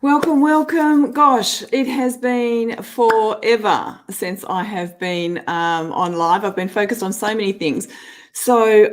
Welcome, welcome. Gosh, it has been forever since I have been on live. I've been focused on so many things. So,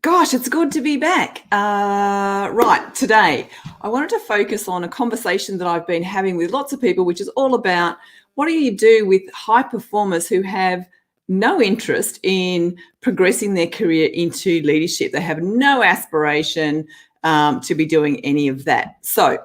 gosh, it's good to be back. Right, today I wanted to focus on a conversation that I've been having with lots of people, which is all about what do you do with high performers who have no interest in progressing their career into leadership. They have no aspiration to be doing any of that. So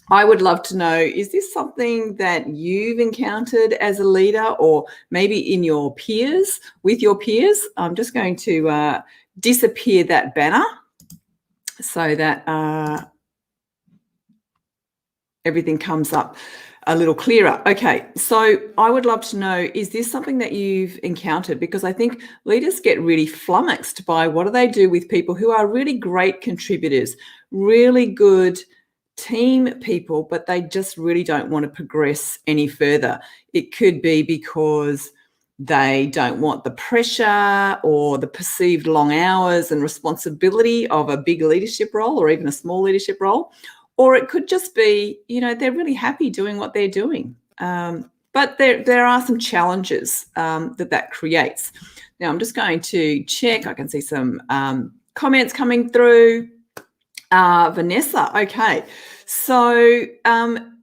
I would love to know, is this something that you've encountered as a leader or maybe in your peers, with your peers? I'm just going to disappear that banner so that everything comes up a little clearer. Okay, so I would love to know, is this something that you've encountered? Because I think leaders get really flummoxed by what do they do with people who are really great contributors, really good team people, but they just really don't want to progress any further. It could be because they don't want the pressure or the perceived long hours and responsibility of a big leadership role or even a small leadership role. Or it could just be, they're really happy doing what they're doing. But there are some challenges that creates. Now, I'm just going to check. I can see some comments coming through. Vanessa, okay. So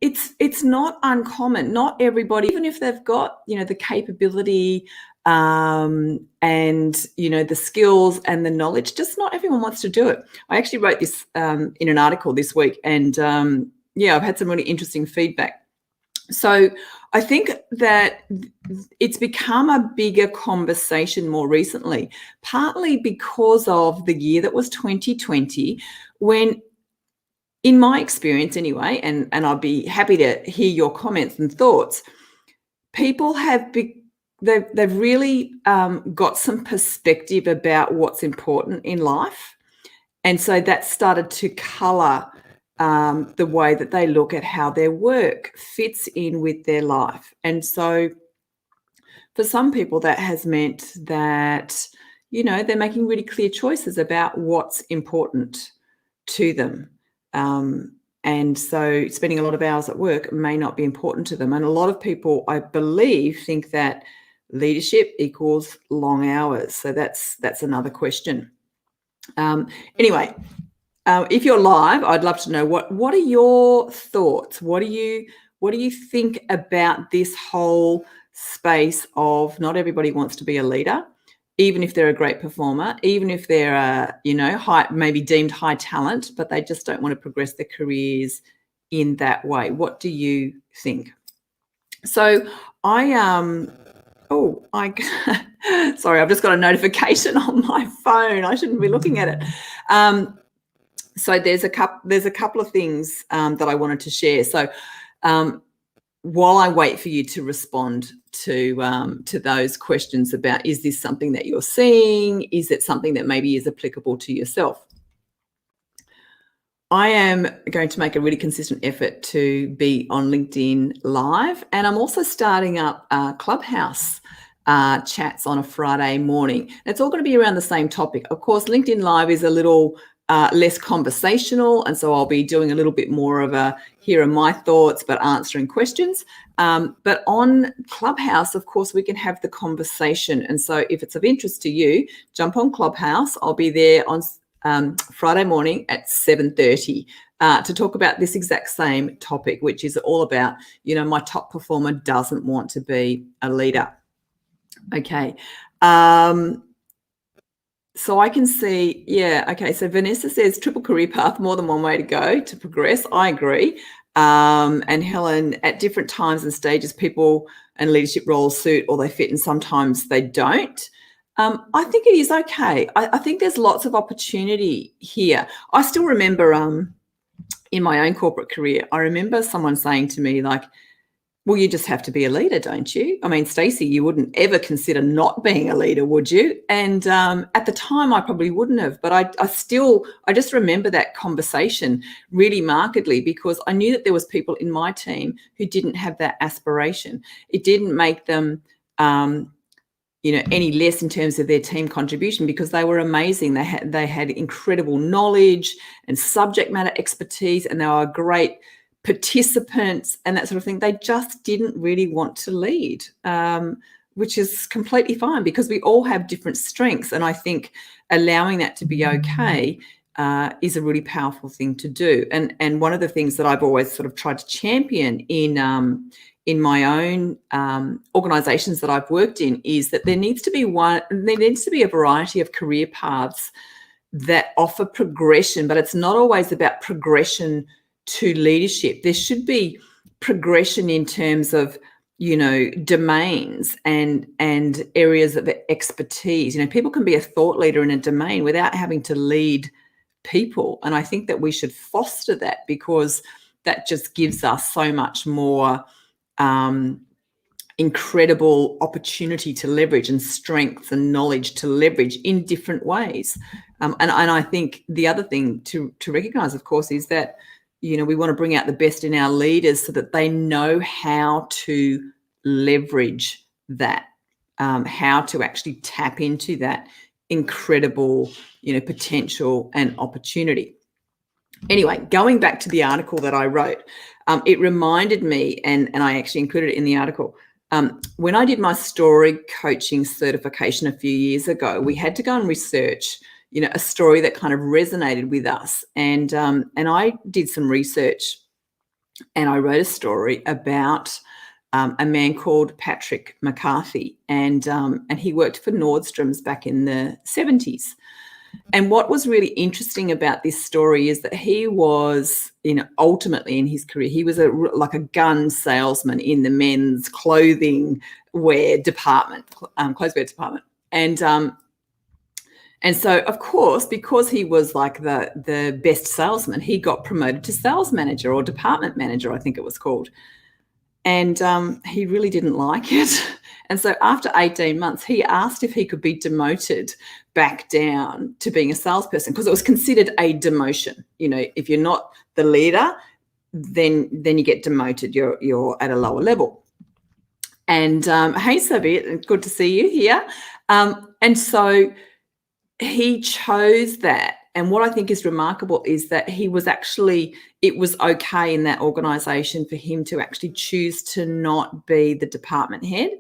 it's not uncommon. Not everybody, even if they've got, the capability and, the skills and the knowledge, just not everyone wants to do it. I actually wrote this in an article this week and, I've had some really interesting feedback. So I think that it's become a bigger conversation more recently, partly because of the year that was 2020, when, in my experience anyway, and I'd be happy to hear your comments and thoughts, people have they've really got some perspective about what's important in life. And so that started to colour the way that they look at how their work fits in with their life. And so for some people, that has meant that, they're making really clear choices about what's important to them. And so spending a lot of hours at work may not be important to them. And a lot of people, I believe, think that leadership equals long hours. So that's another question. Anyway, if you're live, I'd love to know what are your thoughts? What do you think about this whole space of not everybody wants to be a leader, even if they're a great performer, even if they're maybe deemed high talent, but they just don't want to progress their careers in that way. What do you think? So sorry, I've just got a notification on my phone. I shouldn't be looking at it. So there's a couple of things that I wanted to share. So while I wait for you to respond to those questions about, is this something that you're seeing? Is it something that maybe is applicable to yourself? I am going to make a really consistent effort to be on LinkedIn Live, and I'm also starting up Clubhouse chats on a Friday morning. It's all going to be around the same topic. Of course, LinkedIn Live is a little less conversational, and so I'll be doing a little bit more of a here are my thoughts but answering questions. But on Clubhouse, of course, we can have the conversation. And so if it's of interest to you, jump on Clubhouse. I'll be there on Friday morning at 7:30 to talk about this exact same topic, which is all about, my top performer doesn't want to be a leader. Okay. So I can see, okay. So Vanessa says triple career path, more than one way to go to progress. I agree. And Helen, at different times and stages, people and leadership roles suit or they fit and sometimes they don't. I think it is okay. I think there's lots of opportunity here. I still remember in my own corporate career, I remember someone saying to me like, well, you just have to be a leader, don't you? I mean, Stacey, you wouldn't ever consider not being a leader, would you? And at the time, I probably wouldn't have, but I just remember that conversation really markedly because I knew that there was people in my team who didn't have that aspiration. It didn't make them any less in terms of their team contribution, because they were amazing. They had incredible knowledge and subject matter expertise, and they were great participants and that sort of thing. They just didn't really want to lead, which is completely fine, because we all have different strengths. And I think allowing that to be okay is a really powerful thing to do. And one of the things that I've always sort of tried to champion in my own organisations that I've worked in is that there needs to be a variety of career paths that offer progression, but it's not always about progression to leadership. There should be progression in terms of domains and areas of expertise. People can be a thought leader in a domain without having to lead people, and I think that we should foster that, because that just gives us so much more incredible opportunity to leverage, and strength and knowledge to leverage in different ways. And I think the other thing to recognize, of course, is that we want to bring out the best in our leaders so that they know how to leverage that, how to actually tap into that incredible, potential and opportunity. Anyway, going back to the article that I wrote, it reminded me, and I actually included it in the article, when I did my story coaching certification a few years ago, we had to go and research a story that kind of resonated with us. And I did some research, and I wrote a story about a man called Patrick McCarthy, and he worked for Nordstrom's back in the 70s. And what was really interesting about this story is that he was, ultimately in his career, he was like a gun salesman in the men's clothing wear department, clotheswear department. And so, of course, because he was like the best salesman, he got promoted to sales manager, or department manager, I think it was called. And he really didn't like it. And so after 18 months, he asked if he could be demoted back down to being a salesperson, because it was considered a demotion. If you're not the leader, then you get demoted. You're at a lower level. And hey, Sabit, good to see you here. And so he chose that. And what I think is remarkable is that it was okay in that organisation for him to actually choose to not be the department head,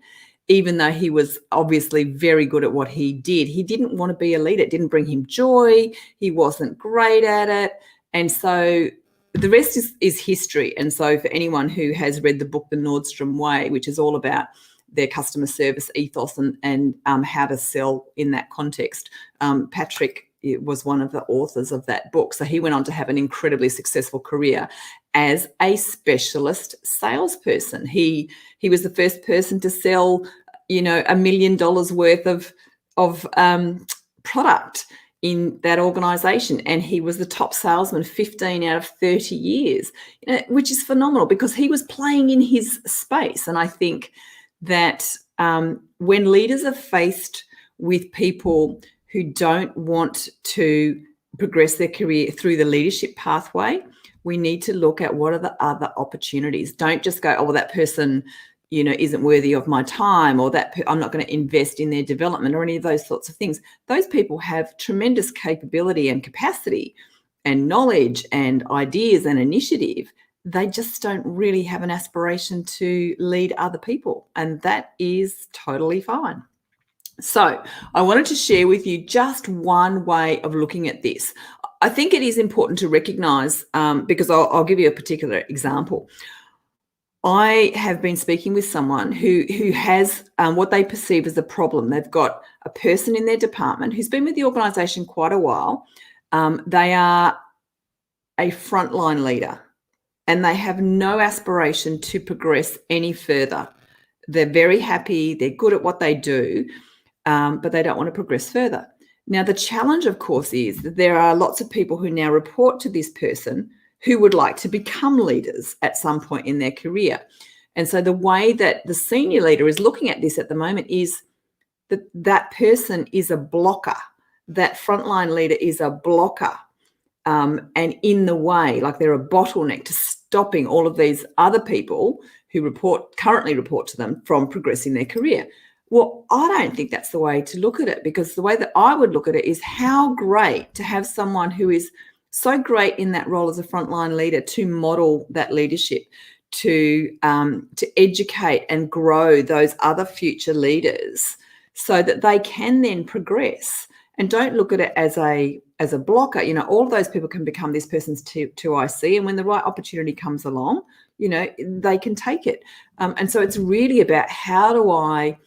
even though he was obviously very good at what he did. He didn't want to be a leader. It didn't bring him joy. He wasn't great at it. And so the rest is history. And so for anyone who has read the book, The Nordstrom Way, which is all about their customer service ethos and how to sell in that context, Patrick was one of the authors of that book. So he went on to have an incredibly successful career as a specialist salesperson. He was the first person to sell, $1 million worth of product in that organization. And he was the top salesman 15 out of 30 years, which is phenomenal, because he was playing in his space. And I think that when leaders are faced with people who don't want to progress their career through the leadership pathway, we need to look at what are the other opportunities. Don't just go, oh, well, that person, isn't worthy of my time, or I'm not going to invest in their development, or any of those sorts of things. Those people have tremendous capability and capacity and knowledge and ideas and initiative. They just don't really have an aspiration to lead other people, and that is totally fine. So I wanted to share with you just one way of looking at this. I think it is important to recognise, because I'll give you a particular example. I have been speaking with someone who has what they perceive as a problem. They've got a person in their department who's been with the organisation quite a while. They are a frontline leader, and they have no aspiration to progress any further. They're very happy. They're good at what they do. But they don't want to progress further. Now, the challenge, of course, is that there are lots of people who now report to this person who would like to become leaders at some point in their career. And so the way that the senior leader is looking at this at the moment is that that person is a blocker. That frontline leader is a blocker, and in the way, like they're a bottleneck to stopping all of these other people who currently report to them from progressing their career. Well, I don't think that's the way to look at it, because the way that I would look at it is how great to have someone who is so great in that role as a frontline leader to model that leadership, to educate and grow those other future leaders so that they can then progress. And don't look at it as a blocker. All of those people can become this person's 2IC, and when the right opportunity comes along, they can take it. And so it's really about how do I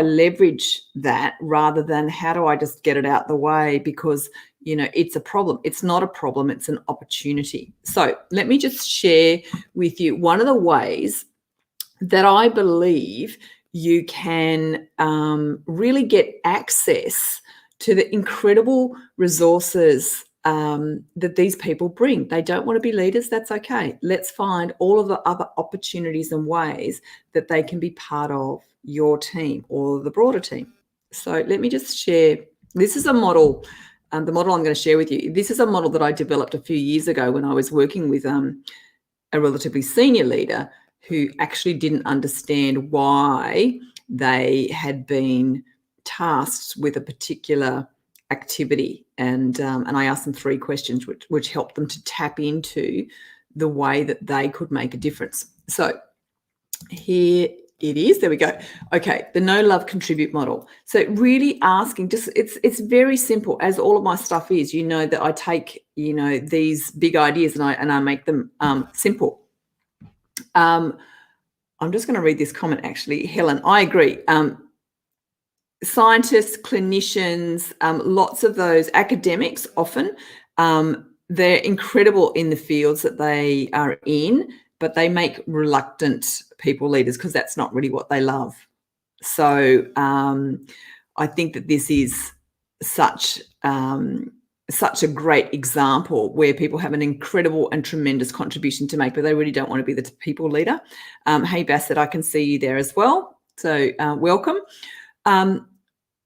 leverage that, rather than how do I just get it out the way because it's a problem. It's not a problem, it's an opportunity. So let me just share with you one of the ways that I believe you can really get access to the incredible resources that these people bring. They don't want to be leaders, that's okay. Let's find all of the other opportunities and ways that they can be part of your team or the broader team. So let me just share. This is a model, the model I'm going to share with you. This is a model that I developed a few years ago when I was working with a relatively senior leader who actually didn't understand why they had been tasked with a particular activity, and I asked them 3 questions which helped them to tap into the way that they could make a difference. So here it is. There we go. Okay, the know, love, contribute model. So really asking, it's very simple, as all of my stuff is. That I take these big ideas and I make them simple. I'm just going to read this comment actually. Helen, I agree. Scientists, clinicians, lots of those academics often, they're incredible in the fields that they are in, but they make reluctant people leaders because that's not really what they love. So I think that this is such a great example where people have an incredible and tremendous contribution to make, but they really don't want to be the people leader. Hey, Bassett, I can see you there as well. So welcome.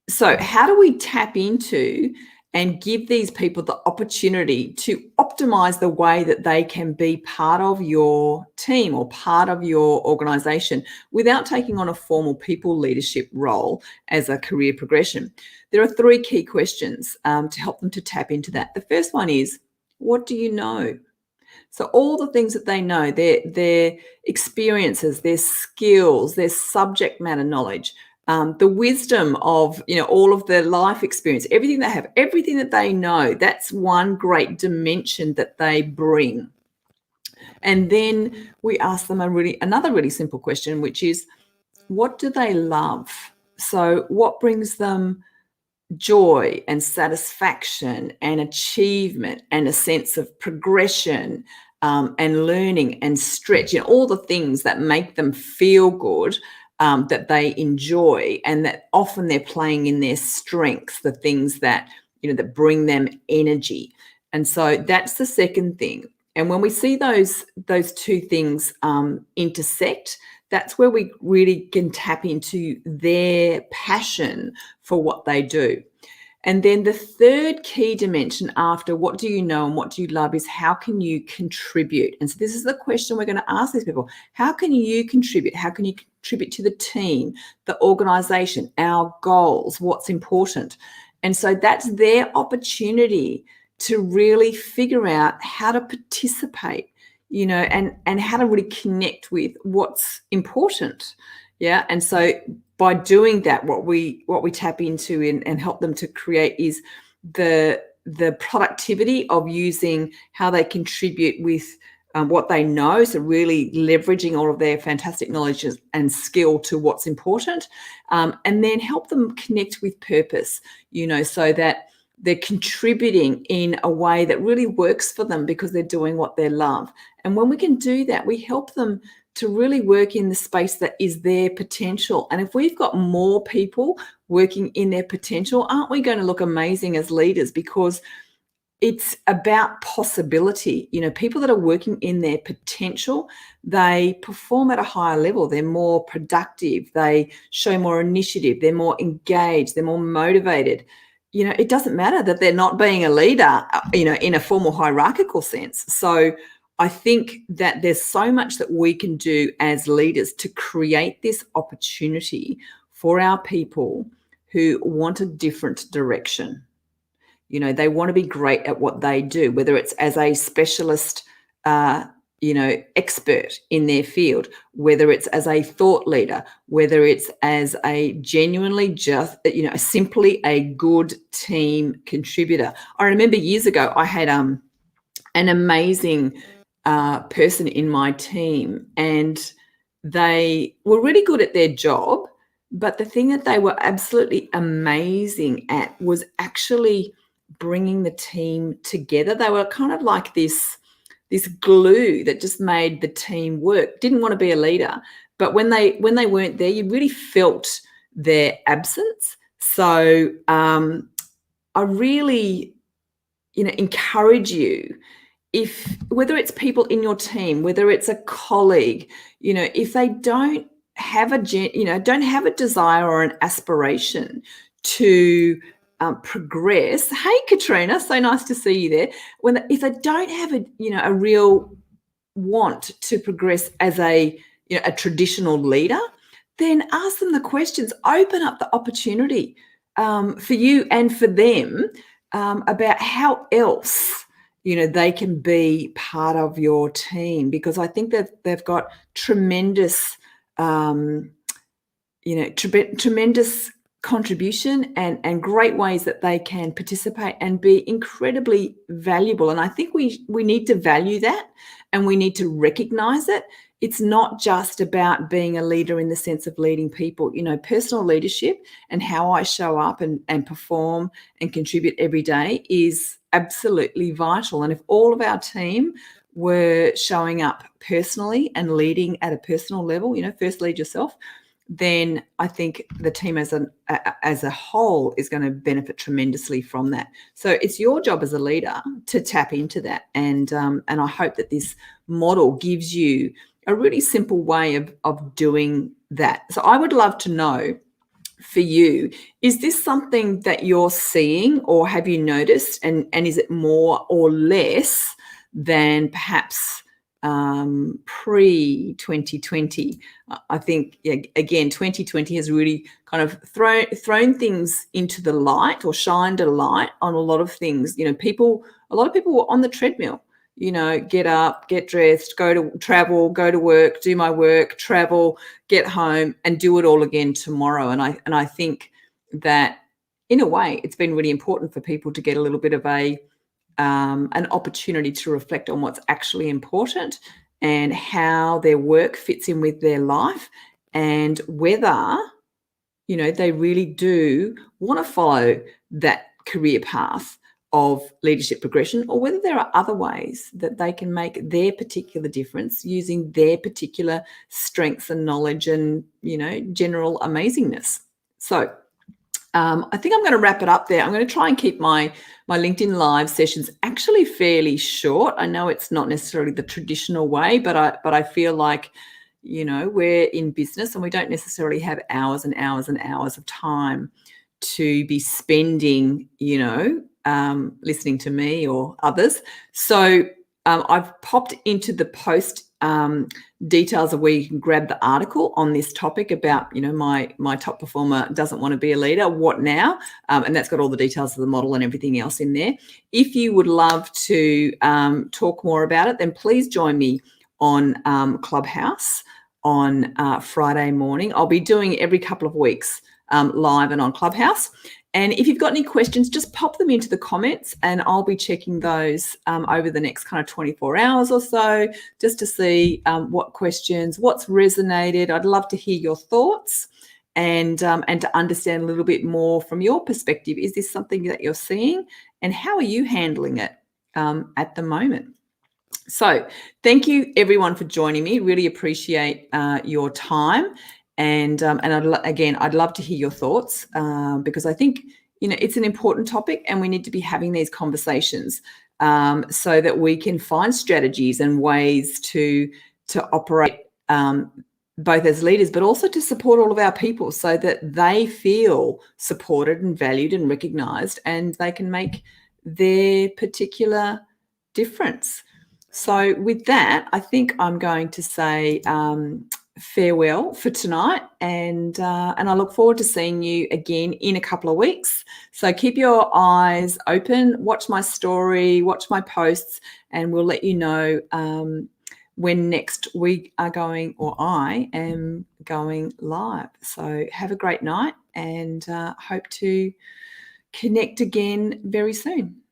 So how do we tap into and give these people the opportunity to optimize the way that they can be part of your team or part of your organization without taking on a formal people leadership role as a career progression? There are 3 key questions to help them to tap into that. The first one is, what do you know? So all the things that they know, their experiences, their skills, their subject matter knowledge, the wisdom of all of their life experience, everything they have, everything that they know, that's one great dimension that they bring. And then we ask them another really simple question, which is, what do they love? So what brings them joy and satisfaction and achievement and a sense of progression and learning and stretch, all the things that make them feel good, that they enjoy, and that often they're playing in their strengths, the things that that bring them energy. And so that's the second thing. And when we see those 2 things intersect, that's where we really can tap into their passion for what they do. And then the third key dimension after what do you know and what do you love is, how can you contribute? And so this is the question we're going to ask these people. How can you contribute? How can you contribute to the team, the organization, our goals, what's important? And so that's their opportunity to really figure out how to participate, and how to really connect with what's important. Yeah. And so by doing that, what we tap into and help them to create is the productivity of using how they contribute with what they know. So really leveraging all of their fantastic knowledge and skill to what's important, and then help them connect with purpose, so that they're contributing in a way that really works for them because they're doing what they love. And when we can do that, we help them to really work in the space that is their potential. And if we've got more people working in their potential, aren't we going to look amazing as leaders? Because it's about possibility. People that are working in their potential, they perform at a higher level. They're more productive. They show more initiative. They're more engaged. They're more motivated. It doesn't matter that they're not being a leader, in a formal hierarchical sense. So I think that there's so much that we can do as leaders to create this opportunity for our people who want a different direction. You know, they want to be great at what they do, whether it's as a specialist, expert in their field, whether it's as a thought leader, whether it's as a genuinely just, simply a good team contributor. I remember years ago, I had an amazing person in my team, and they were really good at their job. But the thing that they were absolutely amazing at was actually bringing the team together. They were kind of like this glue that just made the team work. Didn't want to be a leader, but when they weren't there, you really felt their absence. So I really, encourage you, whether it's people in your team, whether it's a colleague, if they don't have a desire or an aspiration to progress. Hey, Katrina, so nice to see you there. If they don't have a real want to progress as a traditional leader, then ask them the questions. Open up the opportunity for you and for them about how else they can be part of your team, because I think that they've got tremendous tremendous contribution and great ways that they can participate and be incredibly valuable. And I think we need to value that, and we need to recognize it. It's not just about being a leader in the sense of leading people. Personal leadership and how I show up and perform and contribute every day is absolutely vital. And if all of our team were showing up personally and leading at a personal level, first lead yourself, then I think the team as a whole is going to benefit tremendously from that. So it's your job as a leader to tap into that, and I hope that this model gives you a really simple way of doing that. So I would love to know, for you, is this something that you're seeing, or have you noticed, and is it more or less than perhaps pre-2020? I think, again, 2020 has really kind of thrown things into the light, or shined a light on a lot of things. A lot of people were on the treadmill. Get up, get dressed, go to travel, go to work, do my work, travel, get home, and do it all again tomorrow. And I think that, in a way, it's been really important for people to get a little bit of an opportunity to reflect on what's actually important and how their work fits in with their life, and whether they really do want to follow that career path of leadership progression, or whether there are other ways that they can make their particular difference using their particular strengths and knowledge and general amazingness. So I think I'm going to wrap it up there. I'm going to try and keep my LinkedIn Live sessions actually fairly short. I know it's not necessarily the traditional way, but I feel like, we're in business and we don't necessarily have hours and hours and hours of time to be spending, listening to me or others. So I've popped into the post details of where you can grab the article on this topic about, my top performer doesn't want to be a leader. What now? And that's got all the details of the model and everything else in there. If you would love to talk more about it, then please join me on Clubhouse on Friday morning. I'll be doing every couple of weeks live and on Clubhouse. And if you've got any questions, just pop them into the comments, and I'll be checking those over the next kind of 24 hours or so, just to see what questions, what's resonated. I'd love to hear your thoughts and to understand a little bit more from your perspective. Is this something that you're seeing, and how are you handling it at the moment? So thank you, everyone, for joining me. Really appreciate your time. And I'd love to hear your thoughts because I think, it's an important topic, and we need to be having these conversations so that we can find strategies and ways to operate both as leaders, but also to support all of our people so that they feel supported and valued and recognised, and they can make their particular difference. So with that, I think I'm going to say farewell for tonight, and I look forward to seeing you again in a couple of weeks. So keep your eyes open, watch my story, watch my posts, and we'll let you know when next we are going, or I am going live. So have a great night, and hope to connect again very soon.